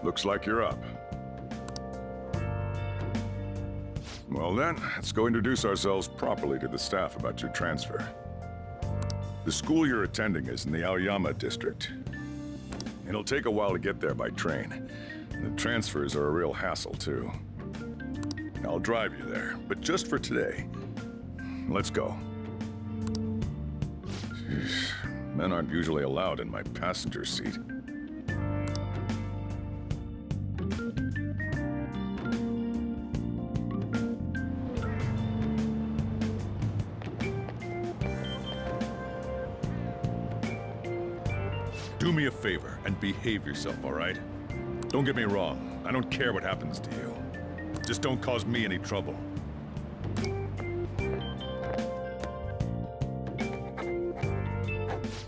Looks like you're up. Well then, let's go introduce ourselves properly to the staff about your transfer. The school you're attending is in the Aoyama district. It'll take a while to get there by train. The transfers are a real hassle, too. I'll drive you there, but just for today. Let's go. Jeez, men aren't usually allowed in my passenger seat. Do me a favor and behave yourself, all right? Don't get me wrong. I don't care what happens to you. Just don't cause me any trouble.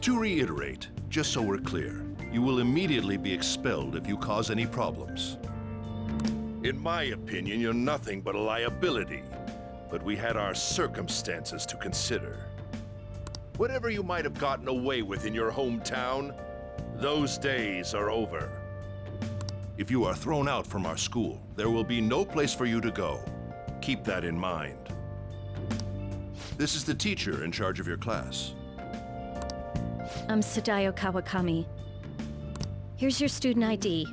To reiterate, just so we're clear, you will immediately be expelled if you cause any problems. In my opinion, you're nothing but a liability, but we had our circumstances to consider. Whatever you might have gotten away with in your hometown, those days are over. If you are thrown out from our school, there will be no place for you to go. Keep that in mind. This is the teacher in charge of your class. I'm Sadayo Kawakami. Here's your student ID.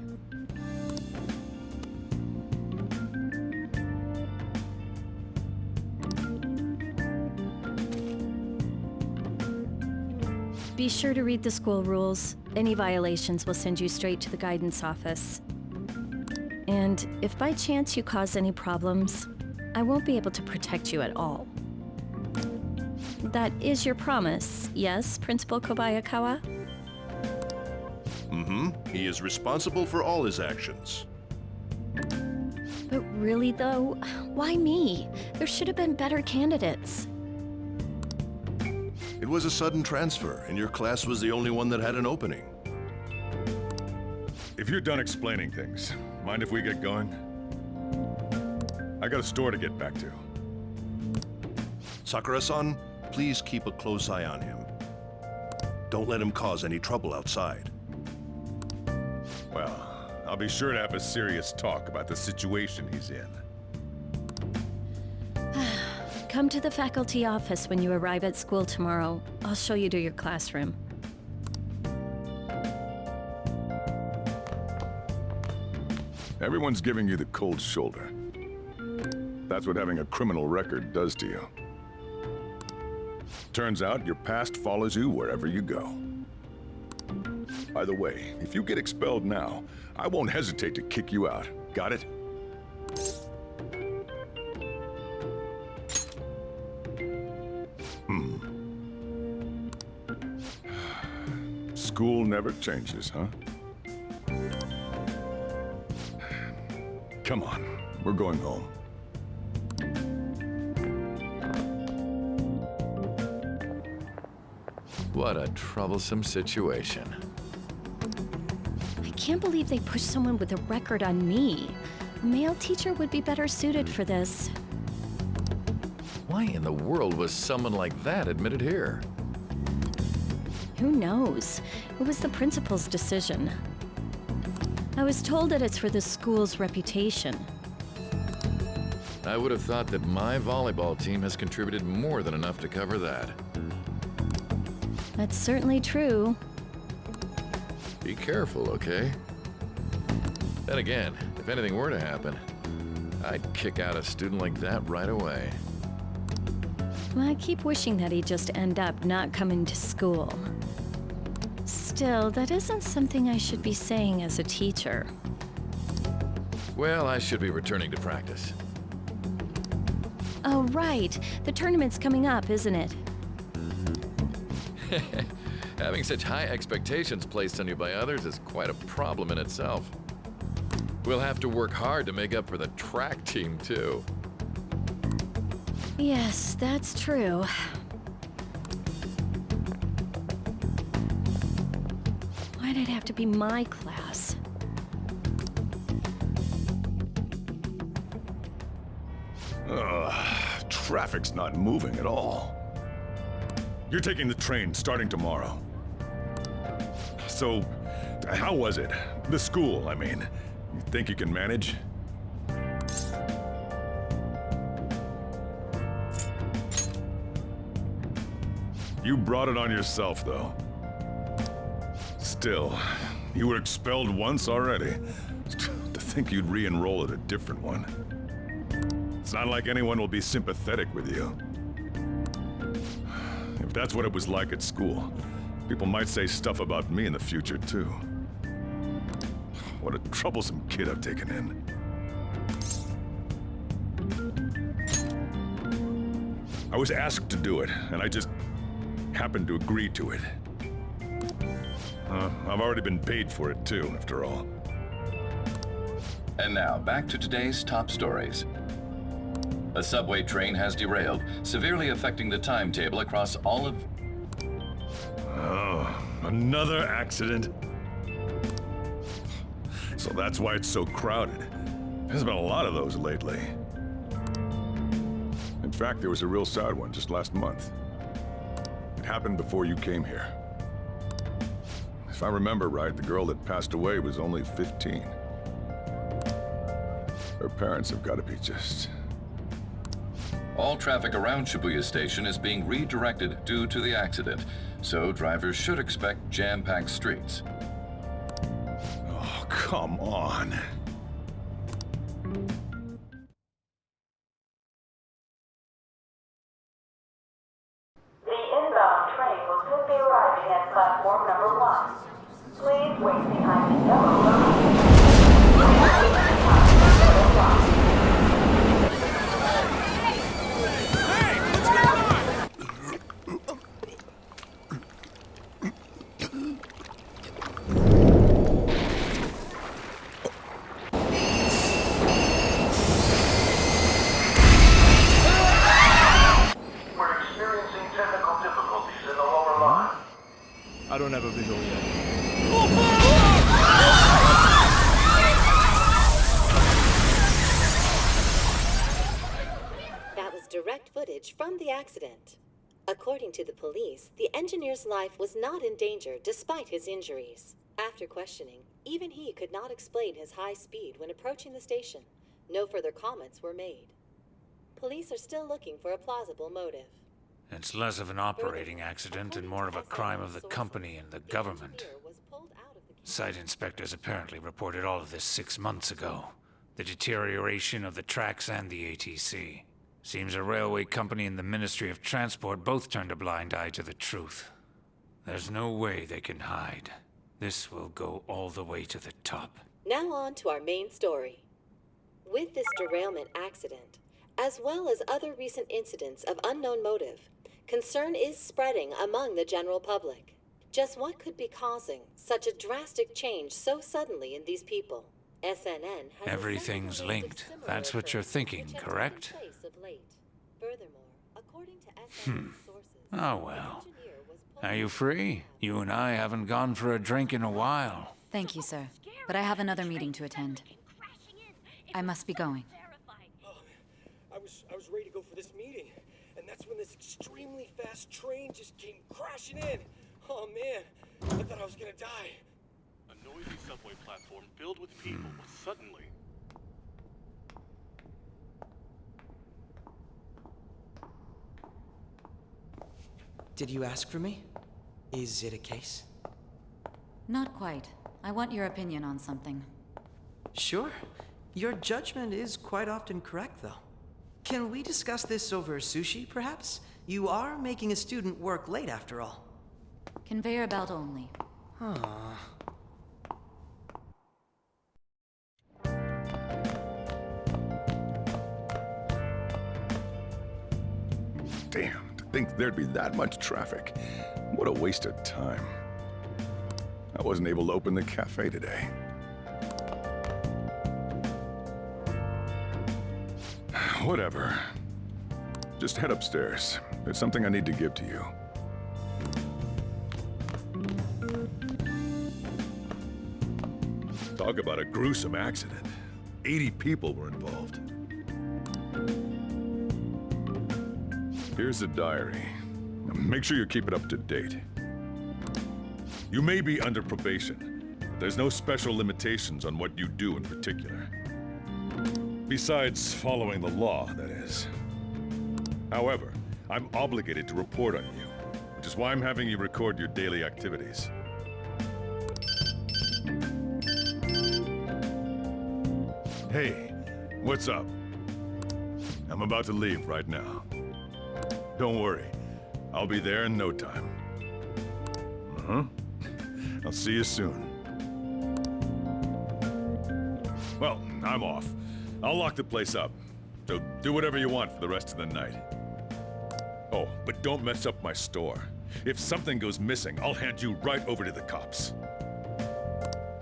Be sure to read the school rules. Any violations will send you straight to the guidance office. And if by chance you cause any problems, I won't be able to protect you at all. That is your promise, yes, Principal Kobayakawa? Mm-hmm. He is responsible for all his actions. But really though, why me? There should have been better candidates. It was a sudden transfer, and your class was the only one that had an opening. If you're done explaining things, mind if we get going? I got a store to get back to. Sakura-san, please keep a close eye on him. Don't let him cause any trouble outside. Well, I'll be sure to have a serious talk about the situation he's in. Come to the faculty office when you arrive at school tomorrow. I'll show you to your classroom. Everyone's giving you the cold shoulder. That's what having a criminal record does to you. Turns out your past follows you wherever you go. By the way, if you get expelled now, I won't hesitate to kick you out. Got it? School never changes, huh? Come on, we're going home. What a troublesome situation. I can't believe they pushed someone with a record on me. A male teacher would be better suited for this. Why in the world was someone like that admitted here? Who knows? It was the principal's decision. I was told that it's for the school's reputation. I would have thought that my volleyball team has contributed more than enough to cover that. That's certainly true. Be careful, okay? Then again, if anything were to happen, I'd kick out a student like that right away. I keep wishing that he'd just end up not coming to school. Still, that isn't something I should be saying as a teacher. Well, I should be returning to practice. Oh, right. The tournament's coming up, isn't it? Having such high expectations placed on you by others is quite a problem in itself. We'll have to work hard to make up for the track team, too. Yes, that's true. Why'd it have to be my class? Traffic's not moving at all. You're taking the train starting tomorrow. So, how was it? The school, I mean. You think you can manage? You brought it on yourself, though. Still, you were expelled once already. To think you'd re-enroll at a different one. It's not like anyone will be sympathetic with you. If that's what it was like at school, people might say stuff about me in the future, too. What a troublesome kid I've taken in. I was asked to do it, and I just happened to agree to it. I've already been paid for it, too, after all. And now, back to today's top stories. A subway train has derailed, severely affecting the timetable across all of... Oh, another accident? So that's why it's so crowded. There's been a lot of those lately. In fact, there was a real sad one just last month. It happened before you came here. If I remember right, the girl that passed away was only 15. Her parents have got to be just... All traffic around Shibuya Station is being redirected due to the accident, so drivers should expect jam-packed streets. Oh, come on. The inbound train will soon be arriving at platform number 1. Please wait behind the yellow line. We're experiencing technical difficulties in the lower line. I don't have a visual yet. That was direct footage from the accident. According to the police, the engineer's life was not in danger despite his injuries. After questioning, even he could not explain his high speed when approaching the station. No further comments were made. Police are still looking for a plausible motive. It's less of an operating accident and more of a crime of the company and the government. Site inspectors apparently reported all of this 6 months ago. The deterioration of the tracks and the ATC. Seems a railway company and the Ministry of Transport both turned a blind eye to the truth. There's no way they can hide. This will go all the way to the top. Now on to our main story. With this derailment accident, as well as other recent incidents of unknown motive, concern is spreading among the general public. Just what could be causing such a drastic change so suddenly in these people? SNN has Everything's linked. That's what you're thinking, correct? Furthermore, according to SNN sources, Oh well. Are you free? You and I haven't gone for a drink in a while. Thank you, sir. But I have another meeting to attend. I must be going. I was ready to go for this meeting, and that's when this extremely fast train just came crashing in. Oh man, I thought I was gonna die. A noisy subway platform filled with people was suddenly... Did you ask for me? Is it a case? Not quite. I want your opinion on something. Sure. Your judgment is quite often correct, though. Can we discuss this over sushi, perhaps? You are making a student work late, after all. Conveyor belt only. Damn, to think there'd be that much traffic. What a waste of time. I wasn't able to open the cafe today. Whatever. Just head upstairs. There's something I need to give to you. Talk about a gruesome accident. 80 people were involved. Here's the diary. Make sure you keep it up to date. You may be under probation, but There's no special limitations on what you do in particular. Besides following the law, that is. However, I'm obligated to report on you, which is why I'm having you record your daily activities. Hey, what's up? I'm about to leave right now. Don't worry, I'll be there in no time. I'll see you soon. Well, I'm off. I'll lock the place up, so do whatever you want for the rest of the night. Oh, but don't mess up my store. If something goes missing, I'll hand you right over to the cops.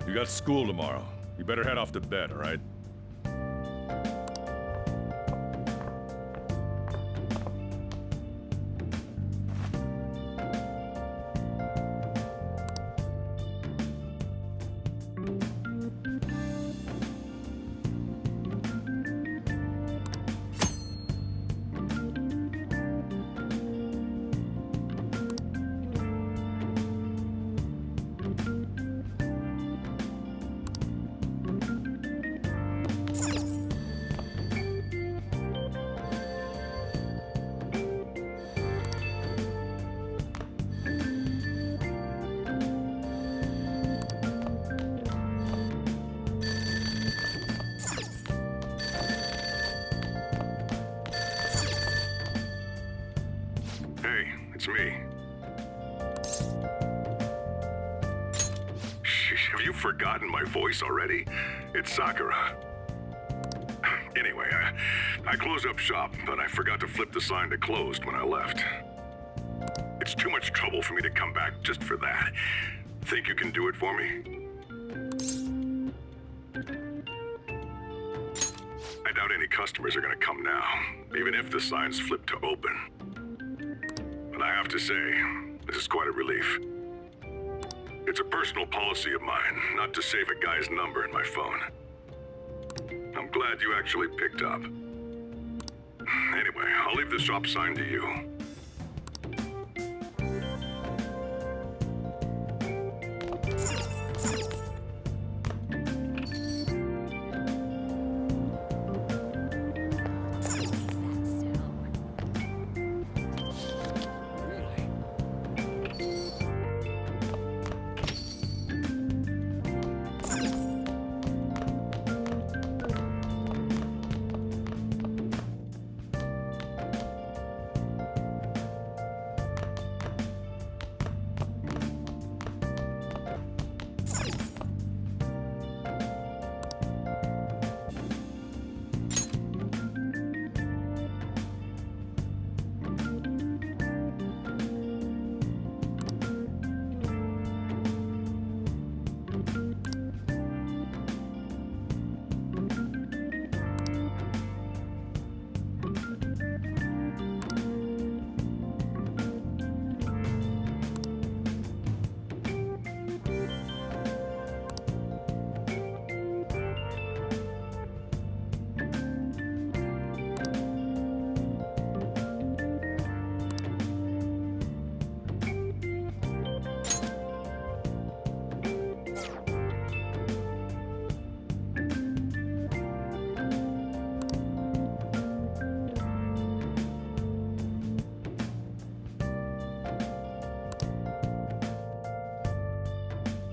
You got school tomorrow. You better head off to bed, all right? It's me. Have you forgotten my voice already? It's Sakura. Anyway, I closed up shop, but I forgot to flip the sign to closed when I left. It's too much trouble for me to come back just for that. Think you can do it for me? I doubt any customers are gonna come now, even if the sign's flipped to open. But I have to say, this is quite a relief. It's a personal policy of mine not to save a guy's number in my phone. I'm glad you actually picked up. Anyway, I'll leave the shop sign to you.